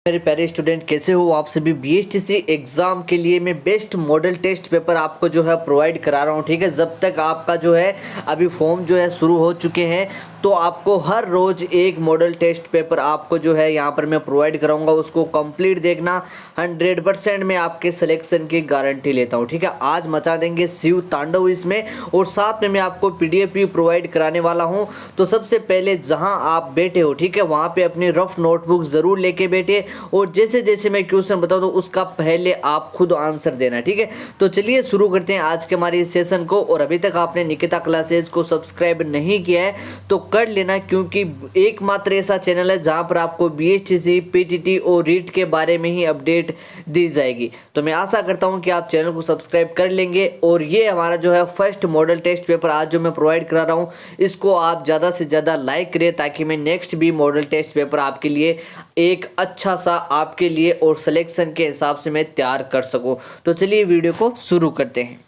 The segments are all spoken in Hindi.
मेरे प्यारे स्टूडेंट, कैसे हो आप सभी। बीएचटीसी एग्जाम के लिए मैं बेस्ट मॉडल टेस्ट पेपर आपको जो है प्रोवाइड करा रहा हूँ। ठीक है, जब तक आपका जो है अभी फॉर्म जो है शुरू हो चुके हैं तो आपको हर रोज एक मॉडल टेस्ट पेपर आपको जो है यहाँ पर मैं प्रोवाइड कराऊंगा। उसको कंप्लीट देखना, 100% मैं आपके सिलेक्शन की गारंटी लेता हूँ। ठीक है, आज मचा देंगे शिव तांडव इसमें, और साथ में मैं आपको पीडीएफ भी प्रोवाइड कराने वाला हूँ। तो सबसे पहले जहाँ आप बैठे हो, ठीक है, वहाँ पे अपनी रफ नोटबुक जरूर लेके बैठे, और जैसे जैसे मैं क्वेश्चन बताऊँ तो उसका पहले आप खुद आंसर देना। ठीक है, तो चलिए शुरू करते हैं आज के हमारे इस सेशन को। और अभी तक आपने निकिता क्लासेज को सब्सक्राइब नहीं किया है तो कर लेना, क्योंकि एकमात्र ऐसा चैनल है जहां पर आपको बीएचटीसी, पीटीटी और रीट के बारे में ही अपडेट दी जाएगी। तो मैं आशा करता हूं कि आप चैनल को सब्सक्राइब कर लेंगे। और ये हमारा जो है फर्स्ट मॉडल टेस्ट पेपर आज जो मैं प्रोवाइड करा रहा हूं, इसको आप ज़्यादा से ज़्यादा लाइक करें ताकि मैं नेक्स्ट भी मॉडल टेस्ट पेपर आपके लिए एक अच्छा सा आपके लिए और सिलेक्शन के हिसाब से मैं तैयार कर सकूं। तो चलिए वीडियो को शुरू करते हैं।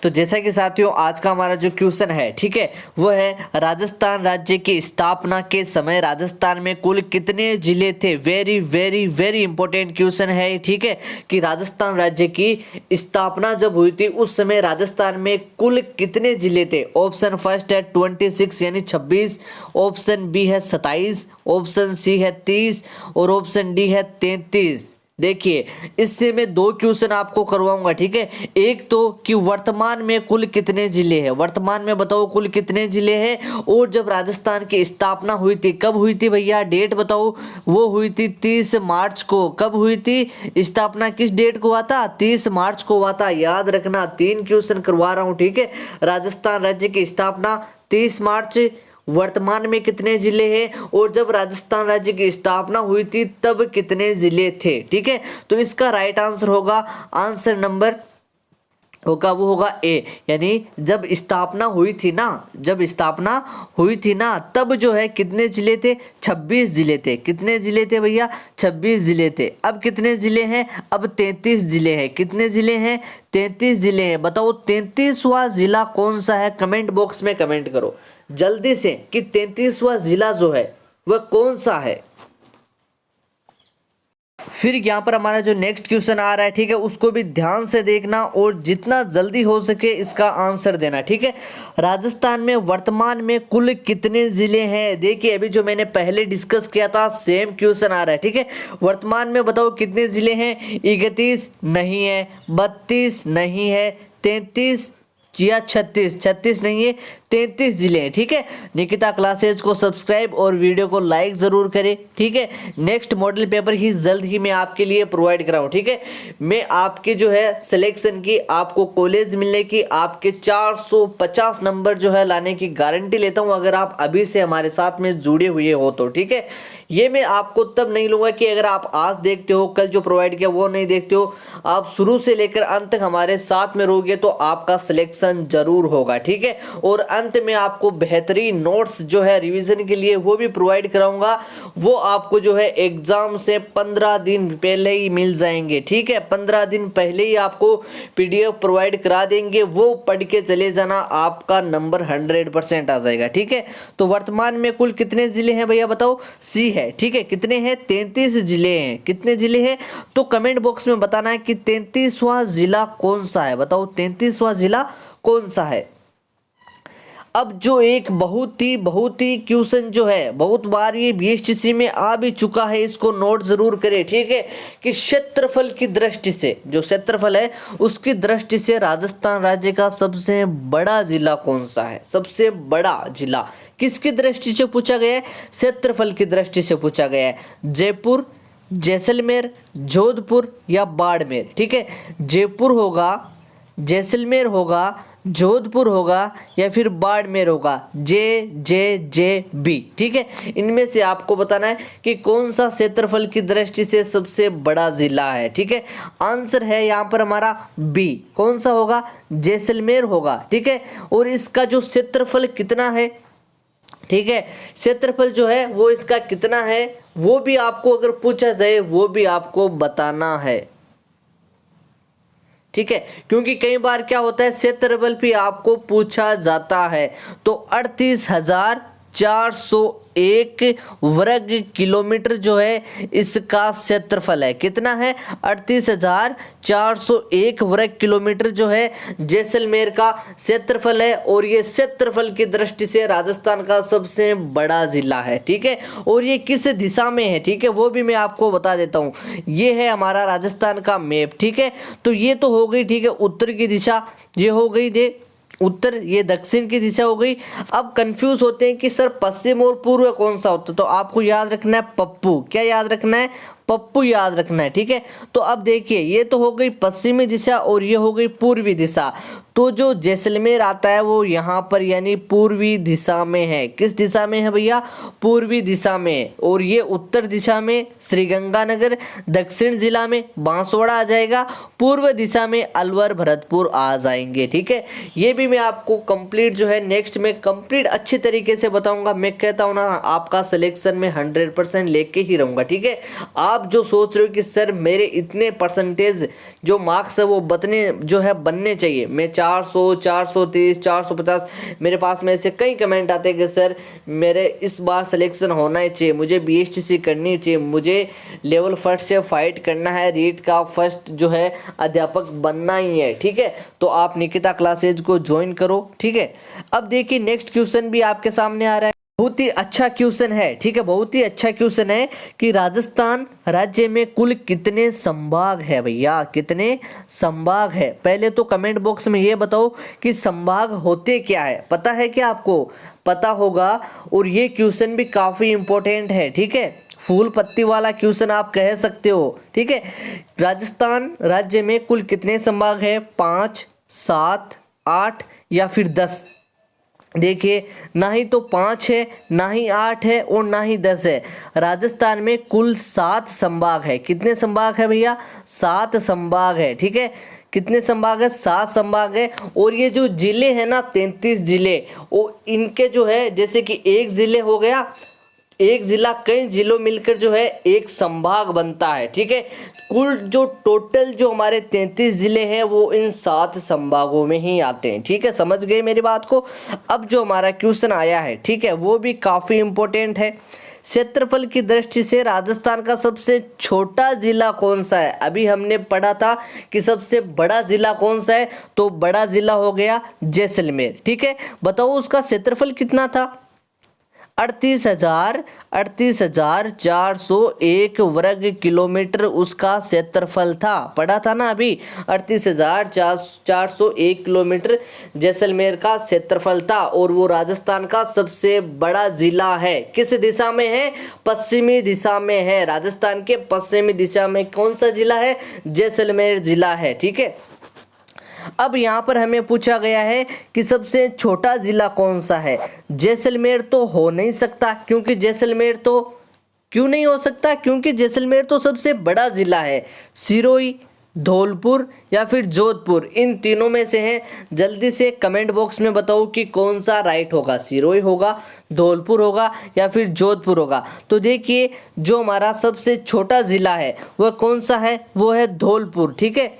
तो जैसा कि साथियों आज का हमारा जो क्वेश्चन है, ठीक है, वो है राजस्थान राज्य की स्थापना के समय राजस्थान में कुल कितने जिले थे। Very very very important question है। ठीक है, कि राजस्थान राज्य की स्थापना जब हुई थी उस समय राजस्थान में कुल कितने जिले थे। ऑप्शन फर्स्ट है 26 यानी 26, ऑप्शन बी है 27, ऑप्शन सी है 30 और ऑप्शन डी है 33। देखिए, इससे मैं दो क्वेश्चन आपको करवाऊंगा। ठीक है, एक तो कि वर्तमान में कुल कितने जिले हैं, वर्तमान में बताओ कुल कितने जिले हैं, और जब राजस्थान की स्थापना हुई थी कब हुई थी भैया, डेट बताओ। वो हुई थी 30 मार्च को। कब हुई थी स्थापना, किस डेट को हुआ था, 30 मार्च को हुआ था। याद रखना, 3 क्वेश्चन करवा रहा हूं। ठीक है, राजस्थान राज्य की स्थापना 30 मार्च, वर्तमान में कितने जिले हैं, और जब राजस्थान राज्य की स्थापना हुई थी तब कितने जिले थे। ठीक है, तो इसका राइट आंसर होगा, आंसर नंबर होगा वो होगा ए, यानी जब स्थापना हुई थी ना, जब स्थापना हुई थी ना तब जो है कितने जिले थे, 26 जिले थे। कितने जिले थे भैया, 26 जिले थे। अब कितने जिले हैं, अब 33 जिले हैं। कितने जिले हैं, 33 जिले हैं। बताओ 33वां जिला कौन सा है, कमेंट बॉक्स में कमेंट करो जल्दी से कि 33वां जिला जो है वह कौन सा है। फिर यहाँ पर हमारा जो नेक्स्ट क्वेश्चन आ रहा है, ठीक है, उसको भी ध्यान से देखना और जितना जल्दी हो सके इसका आंसर देना। ठीक है, राजस्थान में वर्तमान में कुल कितने जिले हैं। देखिए, अभी जो मैंने पहले डिस्कस किया था सेम क्वेश्चन आ रहा है। ठीक है, वर्तमान में बताओ कितने जिले हैं, 31 नहीं है, 32 नहीं है, 33 या 36 नहीं है, 33 जिले हैं। ठीक है, निकिता क्लासेज को सब्सक्राइब और वीडियो को लाइक जरूर करें। ठीक है, नेक्स्ट मॉडल पेपर ही जल्द ही मैं आपके लिए प्रोवाइड कराऊं। ठीक है, मैं आपके जो है सिलेक्शन की, आपको कॉलेज मिलने की, आपके 450 नंबर जो है लाने की गारंटी लेता हूं अगर आप अभी से हमारे साथ में जुड़े हुए हो तो। ठीक है, ये मैं आपको तब नहीं लूंगा कि अगर आप आज देखते हो कल जो प्रोवाइड किया वो नहीं देखते हो। आप शुरू से लेकर अंत तक हमारे साथ में रहोगे तो आपका सिलेक्शन जरूर होगा। ठीक है, और अंत में आपको बेहतरीन नोट्स जो है रिवीजन के लिए वो भी प्रोवाइड कराऊंगा। वो आपको जो है एग्जाम से 15 दिन पहले ही मिल जाएंगे। ठीक है, 15 दिन पहले ही आपको पीडीएफ प्रोवाइड करा देंगे, वो पढ़ के चले जाना, आपका नंबर 100% आ जाएगा। ठीक है, तो वर्तमान में कुल कितने जिले हैं भैया बताओ, सी है। ठीक है, कितने हैं, 33 जिले हैं। कितने जिले हैं, तो कमेंट बॉक्स में बताना है कि 33वां जिला कौन सा है। बताओ 33वां जिला कौन सा है। अब जो एक बहुत ही क्वेश्चन जो है बहुत बार ये बीएचटीसी में आ भी चुका है, इसको नोट जरूर करें। ठीक है, कि क्षेत्रफल की दृष्टि से, जो क्षेत्रफल है उसकी दृष्टि से राजस्थान राज्य का सबसे बड़ा जिला कौन सा है। सबसे बड़ा जिला किसकी दृष्टि से पूछा गया है, क्षेत्रफल की दृष्टि से पूछा गया है। जयपुर, जैसलमेर, जोधपुर या बाड़मेर। ठीक है, जयपुर होगा, जैसलमेर होगा, जोधपुर होगा या फिर बाड़मेर होगा, जे बी। ठीक है, इनमें से आपको बताना है कि कौन सा क्षेत्रफल की दृष्टि से सबसे बड़ा जिला है। ठीक है, आंसर है यहाँ पर हमारा बी। कौन सा होगा, जैसलमेर होगा। ठीक है, और इसका जो क्षेत्रफल कितना है, ठीक है, क्षेत्रफल जो है वो इसका कितना है वो भी आपको अगर पूछा जाए वो भी आपको बताना है। ठीक है, क्योंकि कई बार क्या होता है क्षेत्रफल भी आपको पूछा जाता है। तो 38,400 401 वर्ग किलोमीटर जो है इसका क्षेत्रफल है। कितना है? 38,401 वर्ग किलोमीटर जो है जैसलमेर का क्षेत्रफल है, और ये क्षेत्रफल की दृष्टि से राजस्थान का सबसे बड़ा जिला है। ठीक है, और ये किस दिशा में है, ठीक है, वो भी मैं आपको बता देता हूँ। ये है हमारा राजस्थान का मैप। ठीक है, तो ये तो हो गई, ठीक है, उत्तर की दिशा, ये हो गई जे उत्तर, ये दक्षिण की दिशा हो गई। अब कंफ्यूज होते हैं कि सर पश्चिम और पूर्व कौन सा होता है, तो आपको याद रखना है पप्पू। क्या याद रखना है? पप्पू याद रखना है। ठीक है, तो अब देखिए ये तो हो गई पश्चिमी दिशा और ये हो गई पूर्वी दिशा। तो जो जैसलमेर आता है वो यहाँ पर यानी पूर्वी दिशा में है। किस दिशा में है भैया? पूर्वी दिशा में। और ये उत्तर दिशा में श्रीगंगानगर, दक्षिण जिला में बांसवाड़ा आ जाएगा, पूर्व दिशा में अलवर, भरतपुर आ जाएंगे। ठीक है, ये भी मैं आपको कंप्लीट जो है नेक्स्ट में कंप्लीट अच्छी तरीके से बताऊंगा। मैं कहता हूँ ना आपका सिलेक्शन में 100% लेके ही रहूंगा। ठीक है, आप जो सोच रहे हो कि सर मेरे इतने परसेंटेज जो मार्क्स है वो बनने चाहिए, मैं 400, 430, 450, मेरे पास में ऐसे कई कमेंट आते हैं कि सर मेरे इस बार सिलेक्शन होना ही चाहिए, मुझे बीएसटीसी करनी चाहिए, मुझे लेवल फर्स्ट से फाइट करना है, रीट का फर्स्ट जो है अध्यापक बनना ही है। ठीक है, तो आप निकिता क्लासेज को ज्वाइन करो। ठीक है, अब देखिए नेक्स्ट क्वेश्चन भी आपके सामने आ रहा है, बहुत ही अच्छा क्वेश्चन है। ठीक है, बहुत ही अच्छा क्वेश्चन है कि राजस्थान राज्य में कुल कितने संभाग है भैया? कितने संभाग है? पहले तो कमेंट बॉक्स में ये बताओ कि संभाग होते क्या है, पता है क्या आपको? पता होगा, और ये क्वेश्चन भी काफी इंपॉर्टेंट है। ठीक है, फूल पत्ती वाला क्वेश्चन आप कह सकते हो। ठीक है, राजस्थान राज्य में कुल कितने संभाग है? 5, 7, 8 या फिर 10? देखिए, ना ही तो 5 है, ना ही 8 है, और ना ही 10 है। राजस्थान में कुल 7 संभाग है। कितने संभाग है भैया? 7 संभाग है। ठीक है, कितने संभाग है? 7 संभाग है। और ये जो जिले हैं ना 33 जिले, वो इनके जो है जैसे कि एक जिले हो गया, एक जिला कई जिलों मिलकर जो है एक संभाग बनता है। ठीक है, कुल जो टोटल जो हमारे 33 जिले हैं वो इन 7 संभागों में ही आते हैं। ठीक है, समझ गए मेरी बात को? अब जो हमारा क्वेश्चन आया है, ठीक है, वो भी काफ़ी इंपॉर्टेंट है। क्षेत्रफल की दृष्टि से राजस्थान का सबसे छोटा जिला कौन सा है? अभी हमने पढ़ा था कि सबसे बड़ा जिला कौन सा है, तो बड़ा जिला हो गया जैसलमेर। ठीक है, बताओ उसका क्षेत्रफल कितना था? 38,401 वर्ग किलोमीटर उसका क्षेत्रफल था। पढ़ा था ना अभी, 38,401 किलोमीटर जैसलमेर का क्षेत्रफल था, और वो राजस्थान का सबसे बड़ा जिला है। किस दिशा में है? पश्चिमी दिशा में है। राजस्थान के पश्चिमी दिशा में कौन सा जिला है? जैसलमेर जिला है। ठीक है, अब यहाँ पर हमें पूछा गया है कि सबसे छोटा जिला कौन सा है? जैसलमेर तो हो नहीं सकता, क्योंकि जैसलमेर तो क्यों नहीं हो सकता? क्योंकि जैसलमेर तो सबसे बड़ा जिला है। सिरोही, धौलपुर या फिर जोधपुर, इन तीनों में से है। जल्दी से कमेंट बॉक्स में बताओ कि कौन सा राइट होगा, सिरोही होगा, धौलपुर होगा या फिर जोधपुर होगा। तो देखिए, जो हमारा सबसे छोटा जिला है वह कौन सा है? वो है धौलपुर। ठीक है,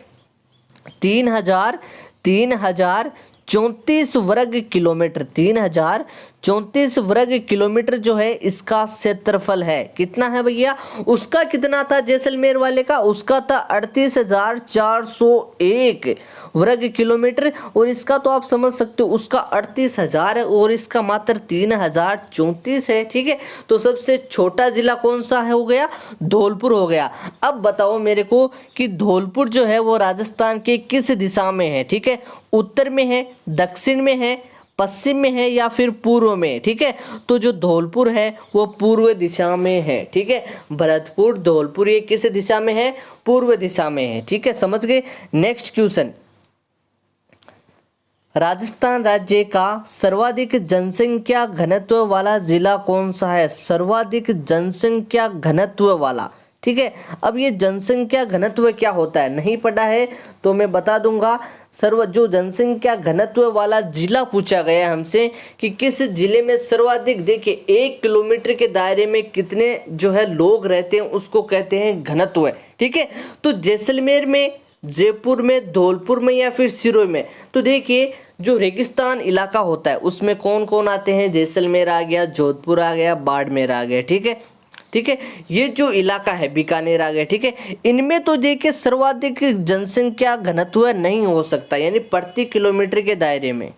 3,034 वर्ग किलोमीटर, 3,034 वर्ग किलोमीटर जो है इसका क्षेत्रफल है। कितना है भैया? उसका कितना था जैसलमेर वाले का? उसका था 38,401 वर्ग किलोमीटर, और इसका तो आप समझ सकते हो उसका 38,000 है और इसका मात्र 3,034 है। ठीक है, तो सबसे छोटा जिला कौन सा है? हो गया धौलपुर हो गया। अब बताओ मेरे को कि धौलपुर जो है वो राजस्थान के किस दिशा में है? ठीक है, उत्तर में है, दक्षिण में है, पश्चिम में है या फिर पूर्व में? ठीक है, तो जो धौलपुर है वो पूर्व दिशा में है। ठीक है, भरतपुर, धौलपुर ये किस दिशा में है? पूर्व दिशा में है। ठीक है, समझ गए? नेक्स्ट क्वेश्चन, राजस्थान राज्य का सर्वाधिक जनसंख्या घनत्व वाला जिला कौन सा है? सर्वाधिक जनसंख्या घनत्व वाला। ठीक है, अब ये जनसंख्या घनत्व क्या होता है नहीं पता है तो मैं बता दूंगा। जो जनसंख्या घनत्व वाला जिला पूछा गया है हमसे कि किस जिले में सर्वाधिक, देखिए 1 किलोमीटर के दायरे में कितने जो है लोग रहते हैं उसको कहते हैं घनत्व। ठीक है, तो जैसलमेर में जयपुर में, धौलपुर में या फिर सिरोही में? तो देखिए जो रेगिस्तान इलाका होता है उसमें कौन कौन आते हैं? जैसलमेर आ गया, जोधपुर आ गया, बाड़मेर आ गया, ठीक है। ठीक है, ये जो इलाका है, बीकानेर आ गया, ठीक है। इनमें तो देखिए सर्वाधिक जनसंख्या घनत्व नहीं हो सकता, यानी प्रति किलोमीटर के दायरे में।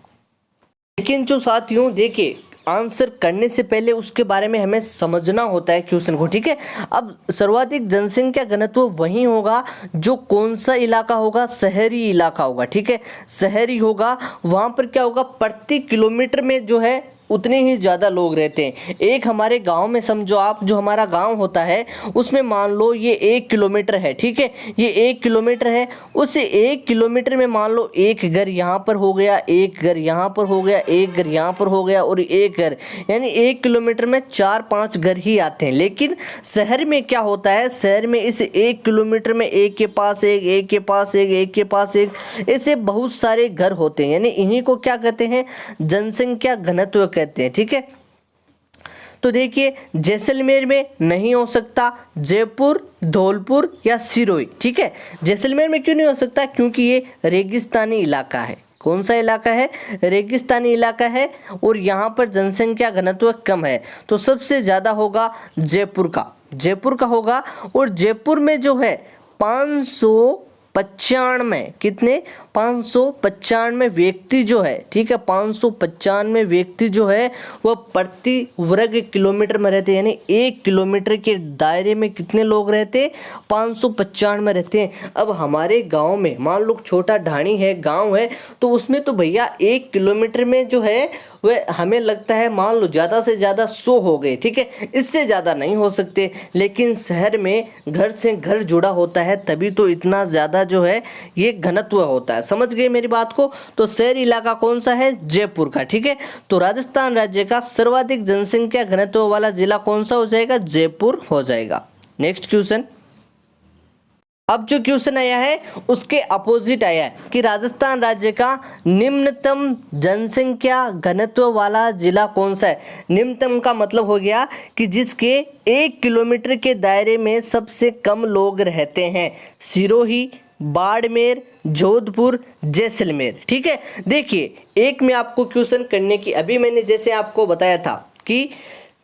लेकिन जो साथियों देखिए आंसर करने से पहले उसके बारे में हमें समझना होता है क्वेश्चन को, ठीक है। अब सर्वाधिक जनसंख्या घनत्व वही होगा जो कौन सा इलाका होगा? शहरी इलाका होगा, ठीक है। शहरी होगा, वहां पर क्या होगा? प्रति किलोमीटर में जो है उतने ही ज़्यादा लोग रहते हैं। एक हमारे गांव में समझो आप, जो हमारा गांव होता है उसमें मान लो ये 1 किलोमीटर है, ठीक है। ये 1 किलोमीटर है, उस 1 किलोमीटर में मान लो एक घर यहाँ पर हो गया, एक घर यहाँ पर हो गया, एक घर यहाँ पर हो गया और एक घर, यानी 1 किलोमीटर में 4-5 घर ही आते हैं। लेकिन शहर में क्या होता है? शहर में इस 1 किलोमीटर में एक के पास एक, एक के पास एक, एक के पास एक, ऐसे बहुत सारे घर होते हैं, यानी इन्हीं को क्या कहते हैं? जनसंख्या घनत्व कहते हैं, ठीक है। तो देखिए जैसलमेर में नहीं हो सकता, जयपुर, धौलपुर या सिरोही, ठीक है। जैसलमेर में क्यों नहीं हो सकता? क्योंकि ये रेगिस्तानी इलाका है। कौन सा इलाका है? रेगिस्तानी इलाका है और यहाँ पर जनसंख्या घनत्व कम है, तो सबसे ज़्यादा होगा जयपुर का, जयपुर का होगा। और जयपुर में जो है 595, कितने? 595 व्यक्ति जो है, ठीक है। 595 व्यक्ति जो है वह प्रति वर्ग किलोमीटर में रहते हैं, यानी 1 किलोमीटर के दायरे में कितने लोग रहते हैं? 595 रहते हैं। अब हमारे गांव में मान लो छोटा ढाणी है, गांव है, तो उसमें तो भैया 1 किलोमीटर में जो है वह हमें लगता है मान लो ज़्यादा से ज़्यादा 100 हो गए, ठीक है। इससे ज़्यादा नहीं हो सकते। लेकिन शहर में घर से घर जुड़ा होता है, तभी तो इतना ज़्यादा जो है ये घनत्व होता है। समझ गए मेरी बात को? तो शहरी इलाका कौन सा है? जयपुर का, ठीक है। तो राजस्थान राज्य का सर्वाधिक जनसंख्या घनत्व वाला जिला कौन सा हो जाएगा? जयपुर हो जाएगा। Next question. अब जो क्वेश्चन आया है उसके अपोजिट आया है कि राजस्थान राज्य का निम्नतम जनसंख्या घनत्व वाला जिला कौन सा है? निम्नतम का मतलब हो गया कि जिसके 1 किलोमीटर के दायरे में सबसे कम लोग रहते हैं। सिरोही, बाड़मेर, जोधपुर, जैसलमेर, ठीक है। देखिए एक में आपको क्वेश्चन करने की, अभी मैंने जैसे आपको बताया था कि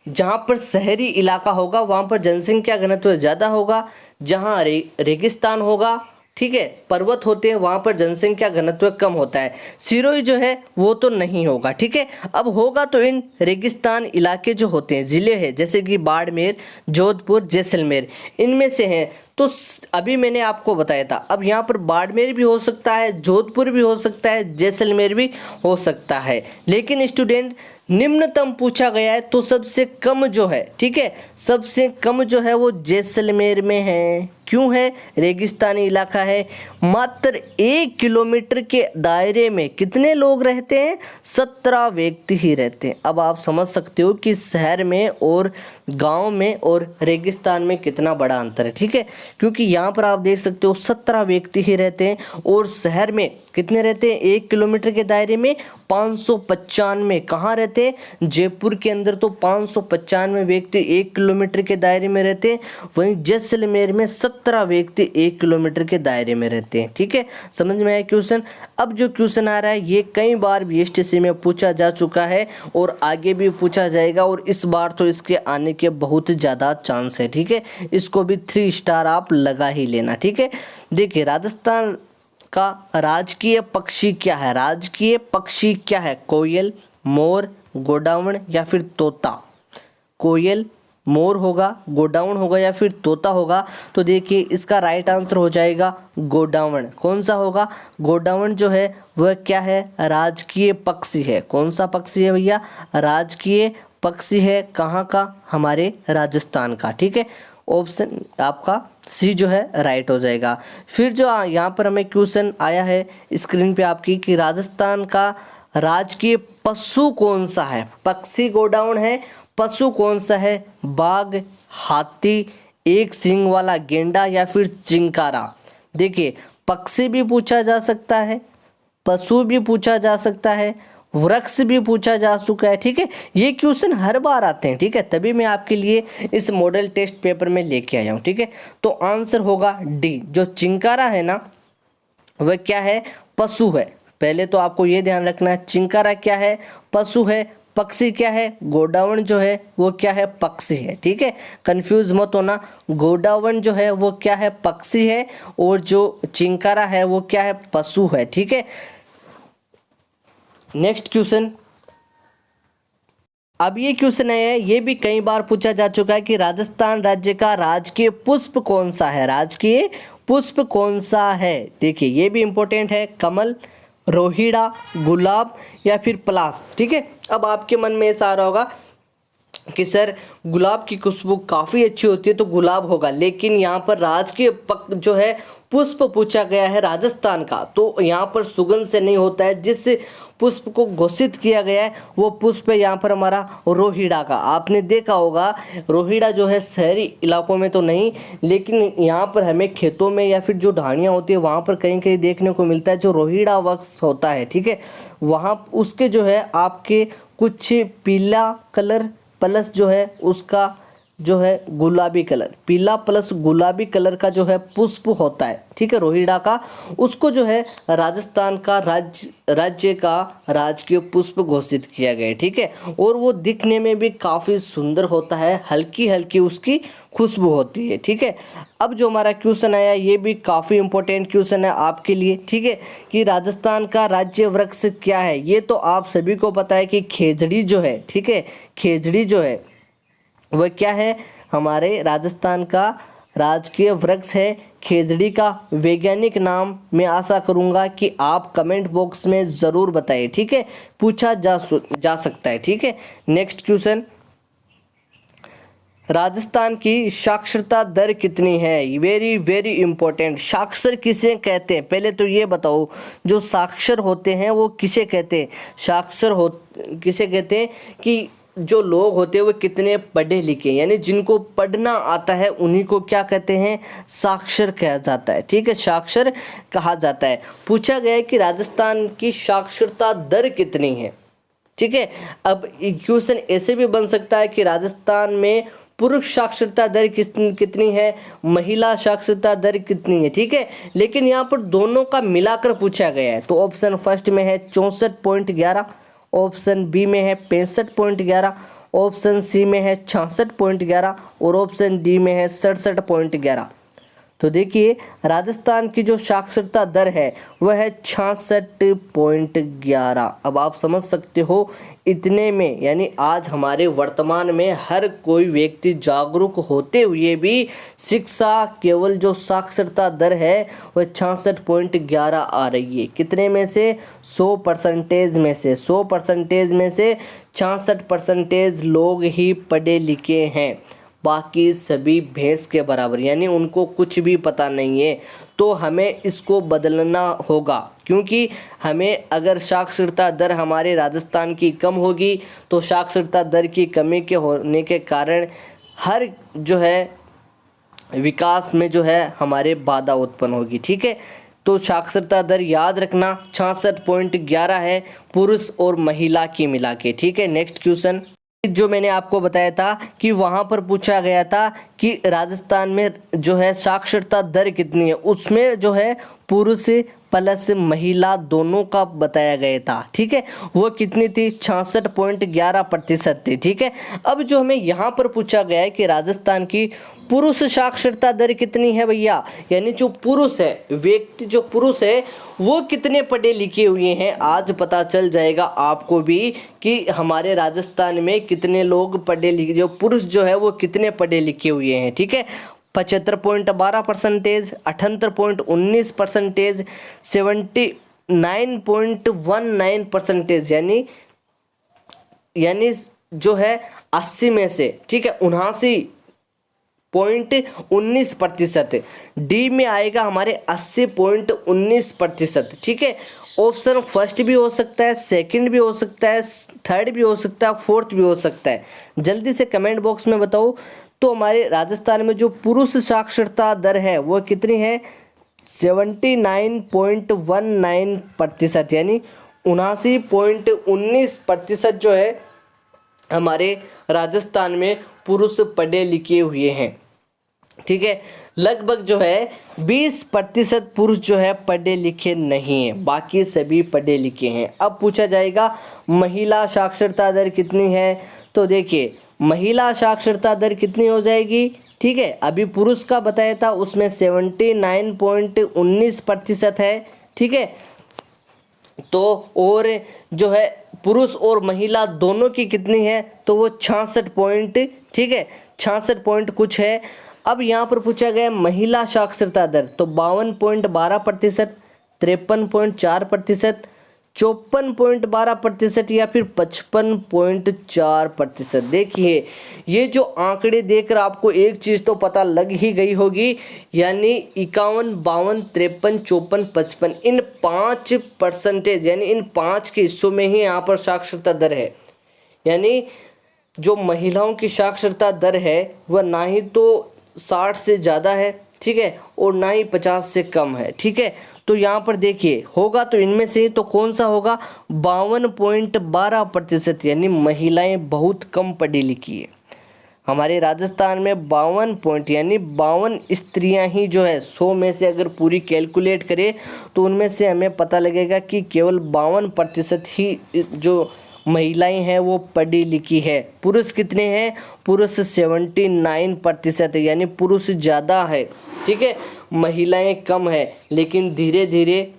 जहाँ पर शहरी इलाका होगा वहाँ पर जनसंख्या घनत्व ज़्यादा होगा, जहाँ रेगिस्तान होगा, ठीक है, पर्वत होते हैं, वहाँ पर जनसंख्या घनत्व कम होता है। सिरोही जो है वो तो नहीं होगा, ठीक है। अब होगा तो इन रेगिस्तान इलाके जो होते हैं, ज़िले हैं जैसे कि बाड़मेर, जोधपुर, जैसलमेर, इनमें से हैं। तो अभी मैंने आपको बताया था, अब यहाँ पर बाड़मेर भी हो सकता है, जोधपुर भी हो सकता है, जैसलमेर भी हो सकता है। लेकिन स्टूडेंट निम्नतम पूछा गया है तो सबसे कम जो है, ठीक है, सबसे कम जो है वो जैसलमेर में है। क्यों है? रेगिस्तानी इलाका है। मात्र 1 किलोमीटर के दायरे में कितने लोग रहते हैं? 17 व्यक्ति ही रहते हैं। अब आप समझ सकते हो कि शहर में और गांव में और रेगिस्तान में कितना बड़ा अंतर है, ठीक है। क्योंकि यहाँ पर आप देख सकते हो 17 व्यक्ति ही रहते हैं और शहर में कितने रहते हैं? 1 किलोमीटर के दायरे में 595। कहाँ रहते हैं? जयपुर के अंदर तो 595 व्यक्ति 1 किलोमीटर के दायरे में रहते हैं, वहीं जैसलमेर में 17 व्यक्ति 1 किलोमीटर के दायरे में रहते हैं, ठीक है। समझ में आया क्वेश्चन? अब जो क्वेश्चन आ रहा है ये कई बार बीएसटीसी में पूछा जा चुका है और आगे भी पूछा जाएगा, और इस बार तो इसके आने के बहुत ज़्यादा चांस है, ठीक है। इसको भी 3 स्टार आप लगा ही लेना, ठीक है। देखिए राजस्थान का राजकीय पक्षी क्या है? राजकीय पक्षी क्या है? कोयल, मोर, गोडावण या फिर तोता? कोयल, मोर होगा, गोडावण होगा या फिर तोता होगा? तो देखिए इसका राइट आंसर हो जाएगा गोडावण। कौन सा होगा? गोडावण जो है वह क्या है? राजकीय पक्षी है। कौन सा पक्षी है भैया? राजकीय पक्षी है। कहाँ का? हमारे राजस्थान का, ठीक है। ऑप्शन आपका सी जो है राइट हो जाएगा। फिर जो यहाँ पर हमें क्वेश्चन आया है स्क्रीन पे आपकी कि राजस्थान का राजकीय पशु कौन सा है? पक्षी गोडाउन है, पशु कौन सा है? बाघ, हाथी, एक सींग वाला गेंडा या फिर चिंकारा? देखिए पक्षी भी पूछा जा सकता है, पशु भी पूछा जा सकता है, वृक्ष भी पूछा जा चुका है, ठीक है। ये क्वेश्चन हर बार आते हैं, ठीक है, तभी मैं आपके लिए इस मॉडल टेस्ट पेपर में लेके आया हूँ, ठीक है। तो आंसर होगा डी, जो चिंकारा है ना, वह क्या है? पशु है। पहले तो आपको ये ध्यान रखना है, चिंकारा क्या है? पशु है। पक्षी क्या है? गोडावण जो है वो क्या है? पक्षी है। ठीक है, कंफ्यूज मत होना। गोडावण जो है वो क्या है? पक्षी है, और जो चिंकारा है वो क्या है? पशु है। ठीक है, नेक्स्ट क्वेश्चन। अब ये क्वेश्चन है, ये भी कई बार पूछा जा चुका है कि राजस्थान राज्य का राजकीय पुष्प कौन सा है? राजकीय पुष्प कौन सा है? देखिए ये भी इंपॉर्टेंट है, कमल, रोहिड़ा, गुलाब या फिर पलास। ठीक है, अब आपके मन में ऐसा आ रहा होगा कि सर गुलाब की खुशबू काफ़ी अच्छी होती है तो गुलाब होगा, लेकिन यहाँ पर राजकीय पक जो है पुष्प पूछा गया है राजस्थान का, तो यहाँ पर सुगंध से नहीं होता है। जिस पुष्प को घोषित किया गया है वो पुष्प है यहाँ पर हमारा रोहिड़ा का। आपने देखा होगा रोहिड़ा जो है शहरी इलाकों में तो नहीं, लेकिन यहाँ पर हमें खेतों में या फिर जो ढाणियाँ होती है वहाँ पर कहीं कहीं देखने को मिलता है जो रोहिड़ा वृक्ष होता है। ठीक है, वहाँ उसके जो है आपके कुछ पीला कलर प्लस जो है उसका जो है गुलाबी कलर, पीला प्लस गुलाबी कलर का जो है पुष्प होता है। ठीक है, रोहिड़ा का, उसको जो है राजस्थान का राज्य का राजकीय पुष्प घोषित किया गया है। ठीक है, और वो दिखने में भी काफ़ी सुंदर होता है, हल्की हल्की उसकी खुशबू होती है। ठीक है, अब जो हमारा क्वेश्चन आया ये भी काफ़ी इंपॉर्टेंट क्वेश्चन है आपके लिए। ठीक है, कि राजस्थान का राज्य वृक्ष क्या है? ये तो आप सभी को पता है कि खेजड़ी जो है, ठीक है, खेजड़ी जो है वह क्या है? हमारे राजस्थान का राजकीय वृक्ष है खेजड़ी का। वैज्ञानिक नाम मैं आशा करूंगा कि आप कमेंट बॉक्स में ज़रूर बताइए। ठीक है, पूछा जा सकता है। ठीक है, नेक्स्ट क्वेश्चन। राजस्थान की साक्षरता दर कितनी है? Very very important. साक्षर किसे कहते हैं? पहले तो ये बताओ, जो साक्षर होते हैं वो किसे कहते हैं? साक्षर हो किसे कहते हैं? कि जो लोग होते हैं वो कितने पढ़े लिखे, यानी जिनको पढ़ना आता है उन्हीं को क्या कहते हैं? साक्षर कहा जाता है। ठीक है, साक्षर कहा जाता है। पूछा गया है कि राजस्थान की साक्षरता दर कितनी है। ठीक है, अब क्वेश्चन ऐसे भी बन सकता है कि राजस्थान में पुरुष साक्षरता दर कितनी है, महिला साक्षरता दर कितनी है। ठीक है, लेकिन यहाँ पर दोनों का मिलाकर पूछा गया है। तो ऑप्शन फर्स्ट में है 64.11, ऑप्शन बी में है 65.11, ऑप्शन सी में है 66.11 और ऑप्शन डी में है 67.11। तो देखिए राजस्थान की जो साक्षरता दर है वह है 66.11। अब आप समझ सकते हो इतने में, यानी आज हमारे वर्तमान में हर कोई व्यक्ति जागरूक होते हुए भी शिक्षा केवल जो साक्षरता दर है वह 66.11 आ रही है। कितने में से? 100% में से 100% में से 66% लोग ही पढ़े लिखे हैं, बाकी सभी भैंस के बराबर, यानी उनको कुछ भी पता नहीं है। तो हमें इसको बदलना होगा, क्योंकि हमें अगर साक्षरता दर हमारे राजस्थान की कम होगी तो साक्षरता दर की कमी के होने के कारण हर जो है विकास में जो है हमारे बाधा उत्पन्न होगी। ठीक है, तो साक्षरता दर याद रखना 66.11 है पुरुष और महिला की मिला के। ठीक है, नेक्स्ट क्वेश्चन। जो मैंने आपको बताया था कि वहाँ पर पूछा गया था कि राजस्थान में जो है साक्षरता दर कितनी है, उसमें जो है पुरुष प्लस महिला दोनों का बताया गया था। ठीक है, वो कितनी थी? 66.11% थी। ठीक है, अब जो हमें यहाँ पर पूछा गया है कि राजस्थान की पुरुष साक्षरता दर कितनी है भैया, यानी जो पुरुष है, व्यक्ति जो पुरुष है वो कितने पढ़े लिखे हुए हैं। आज पता चल जाएगा आपको भी कि हमारे राजस्थान में कितने लोग पढ़े लिखे, जो पुरुष जो है वो कितने पढ़े लिखे हुए हैं। ठीक है, 75.12%, 78.19%, 79.19%, यानी जो है 80 में से, ठीक है, 79.19%। डी में आएगा हमारे 80.19%। ठीक है, ऑप्शन फर्स्ट भी हो सकता है, सेकंड भी हो सकता है, थर्ड भी हो सकता है, फोर्थ भी हो सकता है। जल्दी से कमेंट बॉक्स में बताओ। तो हमारे राजस्थान में जो पुरुष साक्षरता दर है वो कितनी है? 79.19%, यानी 79.19% जो है हमारे राजस्थान में पुरुष पढ़े लिखे हुए हैं। ठीक है, लगभग जो है 20% पुरुष जो है पढ़े लिखे नहीं है, बाकी सभी पढ़े लिखे हैं। अब पूछा जाएगा महिला साक्षरता दर कितनी है, तो देखिए महिला साक्षरता दर कितनी हो जाएगी, ठीक है। अभी पुरुष का बताया था उसमें 79.19% है, ठीक है। तो और जो है पुरुष और महिला दोनों की कितनी है, तो वो 66 पॉइंट, ठीक है, 66 पॉइंट कुछ है। अब यहाँ पर पूछा गया महिला साक्षरता दर, तो 52.12%, 53.4%, 54.12% या फिर 55.4%। देखिए ये जो आंकड़े देखकर आपको एक चीज़ तो पता लग ही गई होगी, यानी 51, 52, 53, 54, 55 इन 5% यानी इन 5 के हिस्सों में ही यहाँ पर साक्षरता दर है। यानी जो महिलाओं की साक्षरता दर है वह ना ही तो 60 से ज़्यादा है, ठीक है, और ना ही 50 से कम है, ठीक है। तो यहाँ पर देखिए होगा तो इनमें से तो कौन सा होगा, 52.12%, यानी महिलाएं बहुत कम पढ़ी लिखी है। हमारे राजस्थान में 52 पॉइंट यानी 52 स्त्रियां ही जो है 100 में से अगर पूरी कैलकुलेट करें तो उनमें से हमें पता लगेगा कि केवल 52% ही जो महिलाएं हैं वो पढ़ी लिखी है। पुरुष कितने हैं, पुरुष 79% है, यानी पुरुष ज़्यादा है, ठीक है, महिलाएं कम है। लेकिन धीरे धीरे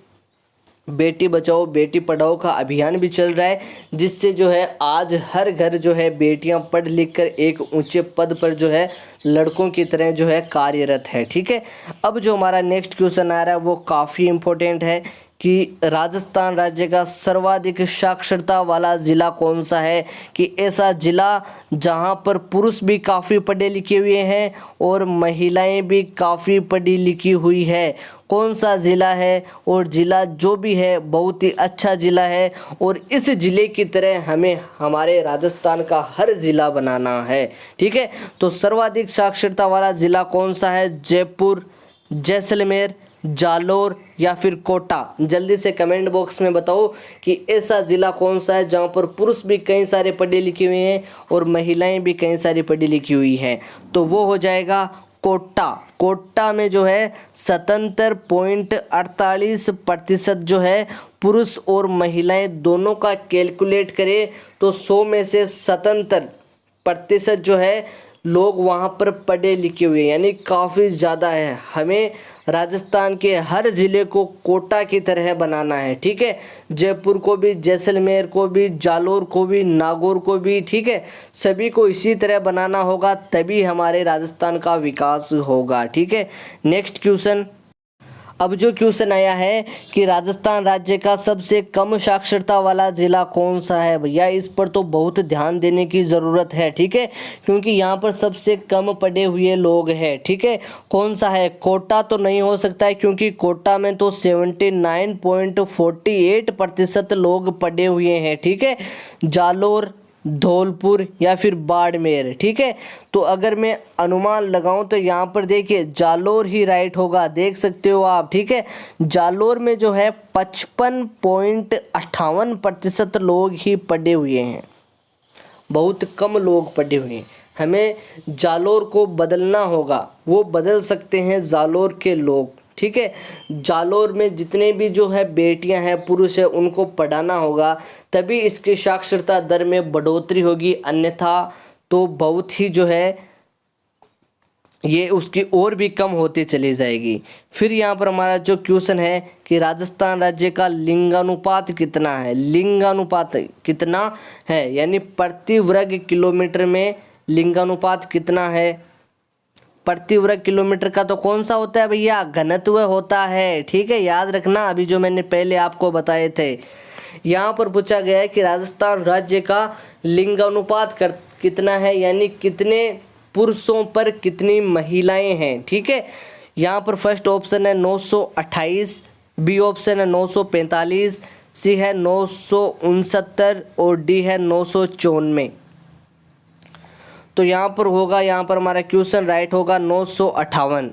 बेटी बचाओ बेटी पढ़ाओ का अभियान भी चल रहा है, जिससे जो है आज हर घर जो है बेटियां पढ़ लिख कर एक ऊंचे पद पर जो है लड़कों की तरह जो है कार्यरत है, ठीक है। अब जो हमारा नेक्स्ट क्वेश्चन आ रहा है वो काफ़ी इम्पोर्टेंट है कि राजस्थान राज्य का सर्वाधिक साक्षरता वाला ज़िला कौन सा है, कि ऐसा ज़िला जहां पर पुरुष भी काफ़ी पढ़े लिखे हुए हैं और महिलाएं भी काफ़ी पढ़ी लिखी हुई है। कौन सा ज़िला है, और ज़िला जो भी है बहुत ही अच्छा ज़िला है, और इस ज़िले की तरह हमें हमारे राजस्थान का हर ज़िला बनाना है, ठीक है। तो सर्वाधिक साक्षरता वाला ज़िला कौन सा है, जयपुर, जैसलमेर, जालोर या फिर कोटा। जल्दी से कमेंट बॉक्स में बताओ कि ऐसा ज़िला कौन सा है जहां पर पुरुष भी कई सारे पढ़े लिखे हुए हैं और महिलाएं भी कई सारी पढ़ी लिखी हुई हैं, तो वो हो जाएगा कोटा। कोटा में जो है 77.48% जो है पुरुष और महिलाएं दोनों का कैलकुलेट करें तो 100 में से 77% जो है लोग वहाँ पर पढ़े लिखे हुए, यानी काफ़ी ज़्यादा है। हमें राजस्थान के हर ज़िले को कोटा की तरह बनाना है, ठीक है। जयपुर को भी, जैसलमेर को भी, जालोर को भी, नागौर को भी, ठीक है, सभी को इसी तरह बनाना होगा, तभी हमारे राजस्थान का विकास होगा, ठीक है। नेक्स्ट क्वेश्चन, अब जो क्वेश्चन आया है कि राजस्थान राज्य का सबसे कम साक्षरता वाला ज़िला कौन सा है। भैया इस पर तो बहुत ध्यान देने की ज़रूरत है, ठीक है, क्योंकि यहाँ पर सबसे कम पढ़े हुए लोग हैं, ठीक है। कौन सा है, कोटा तो नहीं हो सकता है क्योंकि कोटा में तो 79.48% लोग पढ़े हुए हैं, ठीक है। जालोर, धौलपुर या फिर बाड़मेर, ठीक है। तो अगर मैं अनुमान लगाऊं तो यहाँ पर देखिए जालोर ही राइट होगा, देख सकते हो आप, ठीक है। जालोर में जो है 55.58% लोग ही पढ़े हुए हैं, बहुत कम लोग पढ़े हुए हैं। हमें जालोर को बदलना होगा, वो बदल सकते हैं जालोर के लोग, ठीक है। जालोर में जितने भी जो है बेटियां हैं, पुरुष है, उनको पढ़ाना होगा, तभी इसकी साक्षरता दर में बढ़ोतरी होगी, अन्यथा तो बहुत ही जो है ये उसकी और भी कम होती चली जाएगी। फिर यहाँ पर हमारा जो क्वेश्चन है कि राजस्थान राज्य का लिंगानुपात कितना है, लिंगानुपात कितना है, यानी प्रति वर्ग किलोमीटर में लिंगानुपात कितना है। प्रति वर्ग किलोमीटर का तो कौन सा होता है भैया, घनत्व होता है, ठीक है, याद रखना, अभी जो मैंने पहले आपको बताए थे। यहाँ पर पूछा गया है कि राजस्थान राज्य का लिंगानुपात कितना है, यानी कितने पुरुषों पर कितनी महिलाएं हैं, ठीक है। यहाँ पर फर्स्ट ऑप्शन है 928, बी ऑप्शन है 945, सी है 969 और डी है 994। तो यहाँ पर होगा, यहाँ पर हमारा क्वेश्चन राइट होगा 958।